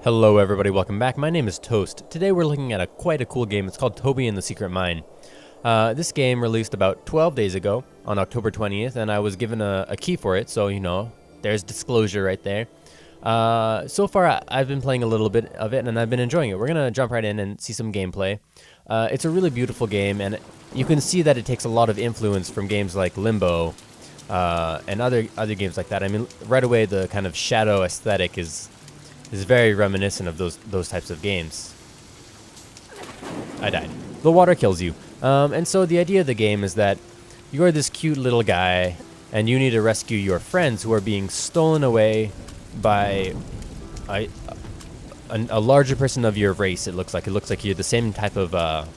Hello everybody, welcome back. My name is Toast. Today we're looking at quite a cool game. It's called Toby The Secret Mine. This game released about 12 days ago on October 20th, and I was given a key for it, so you know, there's disclosure right there. So far I've been playing a little bit of it and I've been enjoying it. We're gonna jump right in and see some gameplay. It's a really beautiful game, and you can see that it takes a lot of influence from games like Limbo and other games like that. I mean, right away the kind of shadow aesthetic is very reminiscent of those types of games. I died. The water kills you. And so the idea of the game is that you're this cute little guy and you need to rescue your friends who are being stolen away by a larger person of your race. It looks like you're the same type of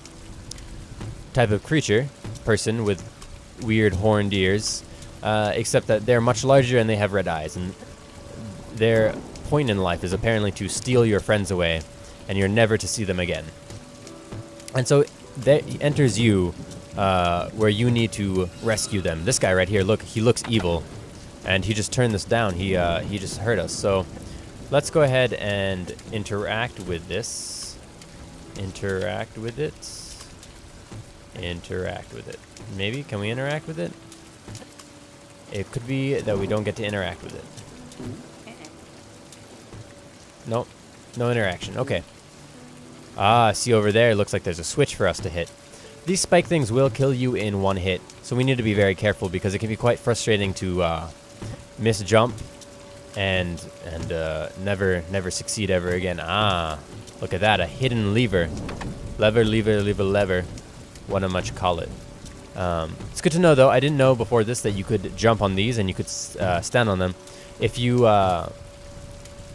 creature, person with weird horned ears, except that they're much larger and they have red eyes, and their point in life is apparently to steal your friends away, and you're never to see them again. And so that enters you, where you need to rescue them. This guy right here, look, he looks evil, and he just turned this down. He just hurt us. So let's go ahead and interact with this. Interact with it. Interact with it. Maybe, can we interact with it? It could be that we don't get to interact with it. Nope, no interaction. Okay. See over there, it looks like there's a switch for us to hit. These spike things will kill you in one hit, so we need to be very careful because it can be quite frustrating to miss jump and never succeed ever again. Look at that, a hidden lever. Lever. What am I to call it? It's good to know though. I didn't know before this that you could jump on these and you could stand on them.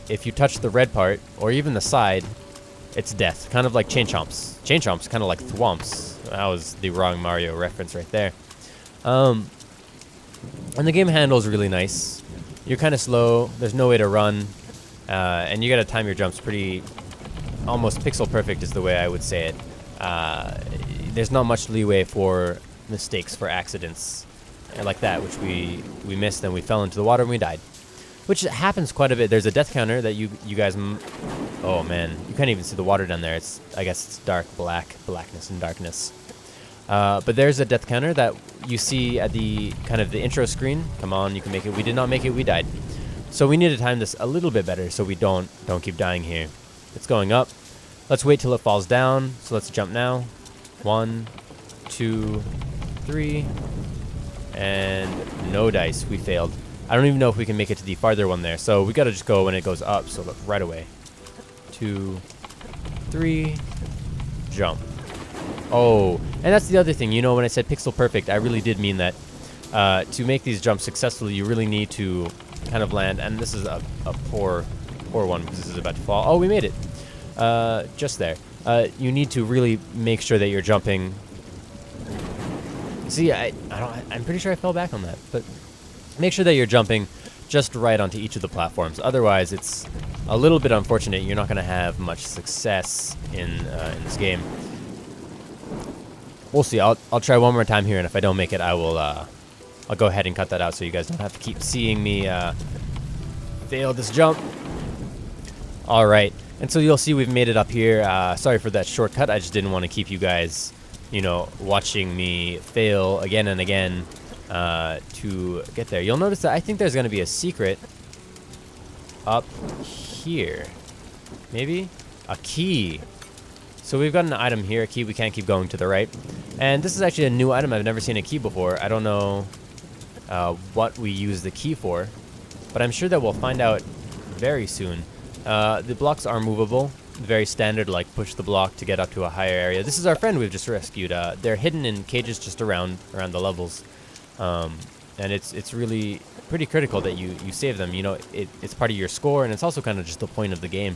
If you touch the red part, or even the side, it's death. Kind of like chain chomps. Chain chomps, kind of like thwomps. That was the wrong Mario reference right there. And the game handles really nice. You're kind of slow. There's no way to run. And you got to time your jumps pretty... almost pixel perfect is the way I would say it. There's not much leeway for mistakes, for accidents. Like that, which we missed, and we fell into the water and we died. Which happens quite a bit. There's a death counter that you guys... oh man, you can't even see the water down there. I guess it's blackness and darkness. But there's a death counter that you see at the kind of the intro screen. Come on, you can make it. We did not make it, we died. So we need to time this a little bit better so we don't keep dying here. It's going up. Let's wait till it falls down. So let's jump now. 1, 2, 3, and no dice. We failed. I don't even know if we can make it to the farther one there. So we gotta just go when it goes up. So look, right away. 2, 3, jump. Oh, and that's the other thing. You know, when I said pixel perfect, I really did mean that. To make these jumps successfully, you really need to kind of land. And this is a poor one because this is about to fall. Oh, we made it. Just there. You need to really make sure that you're jumping. See, I'm pretty sure I fell back on that, but make sure that you're jumping just right onto each of the platforms. Otherwise, it's a little bit unfortunate. You're not going to have much success in this game. We'll see. I'll try one more time here, and if I don't make it, I'll go ahead and cut that out so you guys don't have to keep seeing me fail this jump. All right, and so you'll see we've made it up here. Sorry for that shortcut. I just didn't want to keep you guys, you know, watching me fail again and again. To get there. You'll notice that I think there's going to be a secret up here. Maybe? A key. So we've got an item here, a key. We can't keep going to the right. And this is actually a new item. I've never seen a key before. I don't know what we use the key for, but I'm sure that we'll find out very soon. The blocks are movable. Very standard, like push the block to get up to a higher area. This is our friend we've just rescued. They're hidden in cages just around the levels. And it's really pretty critical that you save them. You know, it's part of your score, and it's also kind of just the point of the game.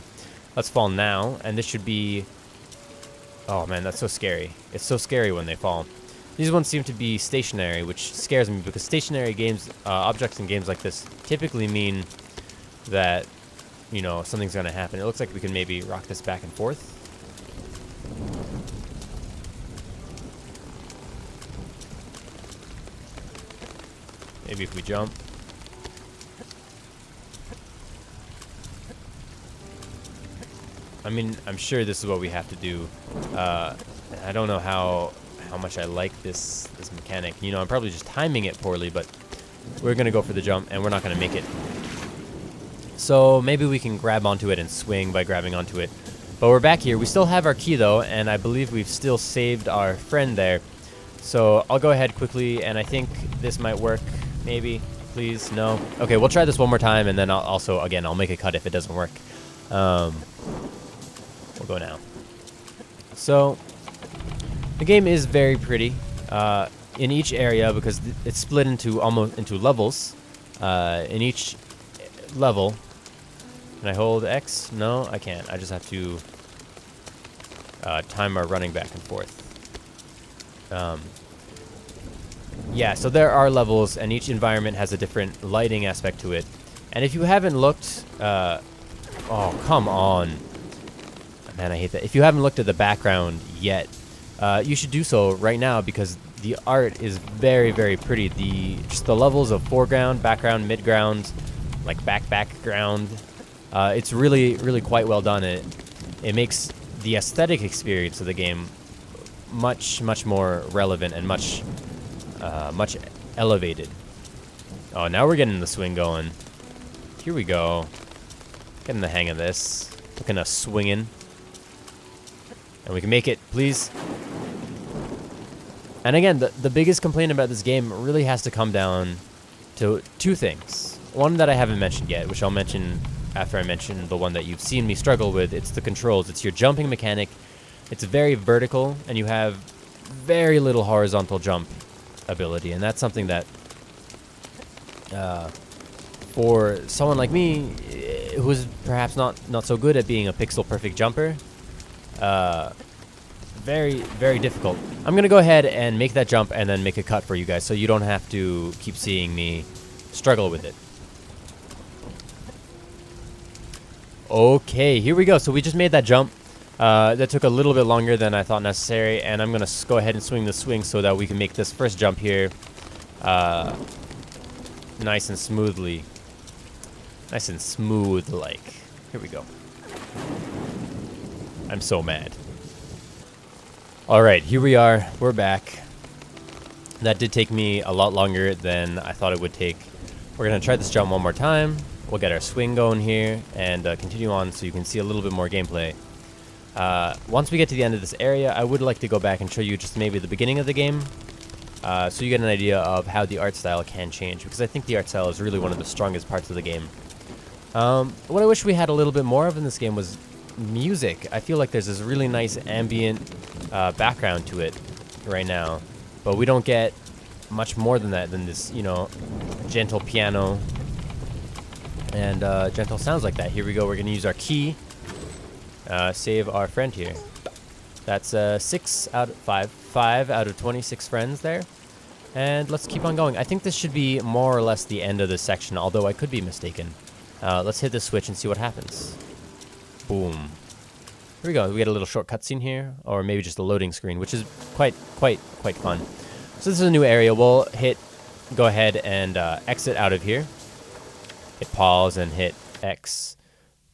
Let's fall now, and this should be... oh man, that's so scary. It's so scary when they fall. These ones seem to be stationary, which scares me because stationary games, objects in games like this typically mean that, you know, something's going to happen. It looks like we can maybe rock this back and forth. Maybe if we jump. I mean, I'm sure this is what we have to do. I don't know how much I like this mechanic. You know, I'm probably just timing it poorly, but we're gonna go for the jump, and we're not gonna make it. So maybe we can grab onto it and swing by grabbing onto it. But we're back here. We still have our key though, and I believe we've still saved our friend there. So I'll go ahead quickly, and I think this might work. Maybe, please, no. Okay, we'll try this one more time, and then I'll make a cut if it doesn't work. We'll go now. So the game is very pretty in each area because it's split into levels. In each level, can I hold X? No, I can't. I just have to time our running back and forth. Yeah, so there are levels, and each environment has a different lighting aspect to it. And if you haven't looked, oh, come on. Man, I hate that. If you haven't looked at the background yet, you should do so right now because the art is very, very pretty. Just the levels of foreground, background, midground, like background. It's really, really quite well done. It makes the aesthetic experience of the game much, much more relevant and much elevated. Oh, now we're getting the swing going. Here we go. Getting the hang of this. Looking at us swinging. And we can make it, please. And again, the biggest complaint about this game really has to come down to two things. One that I haven't mentioned yet, which I'll mention after I mention the one that you've seen me struggle with. It's the controls. It's your jumping mechanic. It's very vertical, and you have very little horizontal jump ability. And that's something that, for someone like me, who's perhaps not so good at being a pixel-perfect jumper, very, very difficult. I'm going to go ahead and make that jump and then make a cut for you guys so you don't have to keep seeing me struggle with it. Okay, here we go. So we just made that jump. That took a little bit longer than I thought necessary, and I'm going to go ahead and swing the swing so that we can make this first jump here nice and smoothly. Nice and smooth like. Here we go. I'm so mad. Alright, here we are. We're back. That did take me a lot longer than I thought it would take. We're going to try this jump one more time. We'll get our swing going here and continue on so you can see a little bit more gameplay. Once we get to the end of this area, I would like to go back and show you just maybe the beginning of the game so you get an idea of how the art style can change, because I think the art style is really one of the strongest parts of the game. What I wish we had a little bit more of in this game was music. I feel like there's this really nice ambient background to it right now, but we don't get much more than that, than this, you know, gentle piano and gentle sounds like that. Here we go. We're going to use our key. Save our friend here. That's 6 out of 5 out of 26 friends there. And let's keep on going. I think this should be more or less the end of this section, although I could be mistaken. Let's hit the switch and see what happens. Boom. Here we go. We get a little short cutscene here, or maybe just a loading screen, which is quite fun. So this is a new area. We'll go ahead and exit out of here. Hit pause and hit X.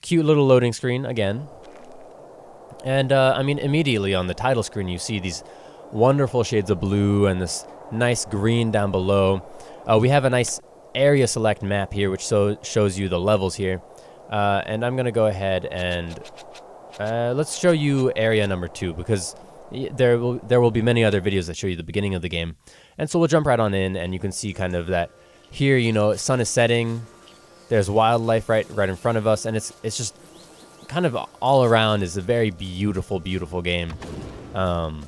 Cute little loading screen again. And I mean, immediately on the title screen, you see these wonderful shades of blue and this nice green down below. We have a nice area select map here, which shows you the levels here. And I'm going to go ahead and let's show you area number 2, because there will be many other videos that show you the beginning of the game. And so we'll jump right on in, and you can see kind of that here, you know, sun is setting. There's wildlife right in front of us, and it's just kind of all around is a very beautiful, beautiful game. But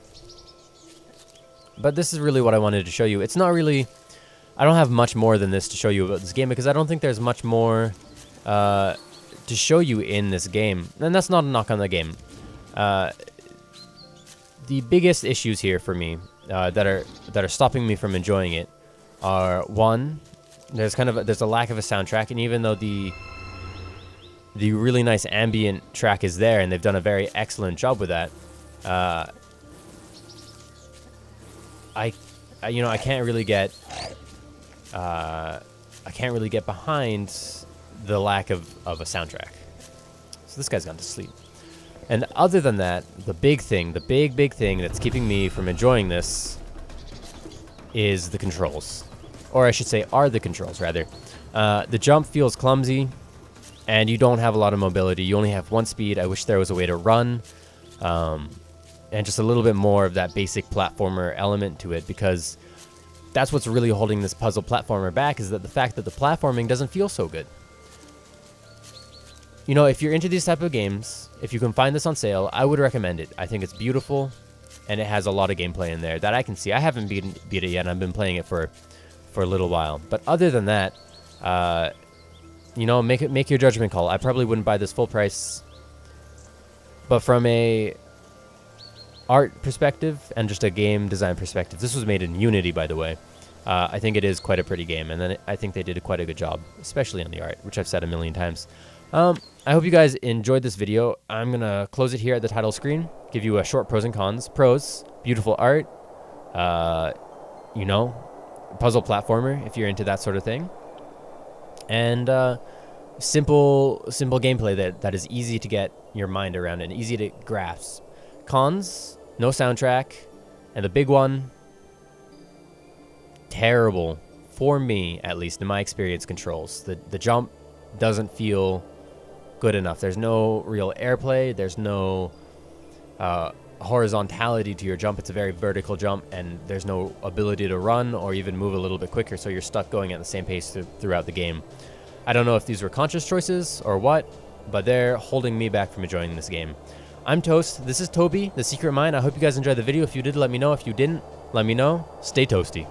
this is really what I wanted to show you. It's not really, I don't have much more than this to show you about this game, because I don't think there's much more to show you in this game. And that's not a knock on the game. The biggest issues here for me that are stopping me from enjoying it are, one, there's a lack of a soundtrack, and even though the really nice ambient track is there, and they've done a very excellent job with that, I can't really get behind the lack of a soundtrack. So this guy's gone to sleep. And other than that, the big thing, the big thing that's keeping me from enjoying this is the controls. Or I should say are the controls, rather. The jump feels clumsy, and you don't have a lot of mobility. You only have one speed. I wish there was a way to run, and just a little bit more of that basic platformer element to it, because that's what's really holding this puzzle platformer back, is that the fact that the platforming doesn't feel so good. You know, if you're into these type of games, if you can find this on sale, I would recommend it. I think it's beautiful, and it has a lot of gameplay in there that I can see. I haven't beat it yet, and I've been playing it for a little while. But other than that, you know, make your judgment call. I probably wouldn't buy this full price, but from a art perspective and just a game design perspective, this was made in Unity, by the way. I think it is quite a pretty game, and then I think they did quite a good job, especially on the art, which I've said a million times. I hope you guys enjoyed this video. I'm gonna close it here at the title screen, give you a short pros and cons. Pros: beautiful art, you know, puzzle platformer if you're into that sort of thing, and simple gameplay that is easy to get your mind around and easy to grasp. Cons: no soundtrack, and the big one, terrible, for me at least, in my experience, controls. The jump doesn't feel good enough. There's no real airplay. There's no horizontality to your jump. It's a very vertical jump, and there's no ability to run or even move a little bit quicker, so you're stuck going at the same pace throughout the game. I don't know if these were conscious choices or what, but they're holding me back from enjoying this game. I'm Toast. This is Toby, The Secret Mine. I hope you guys enjoyed the video. If you did, let me know. If you didn't, let me know. Stay toasty.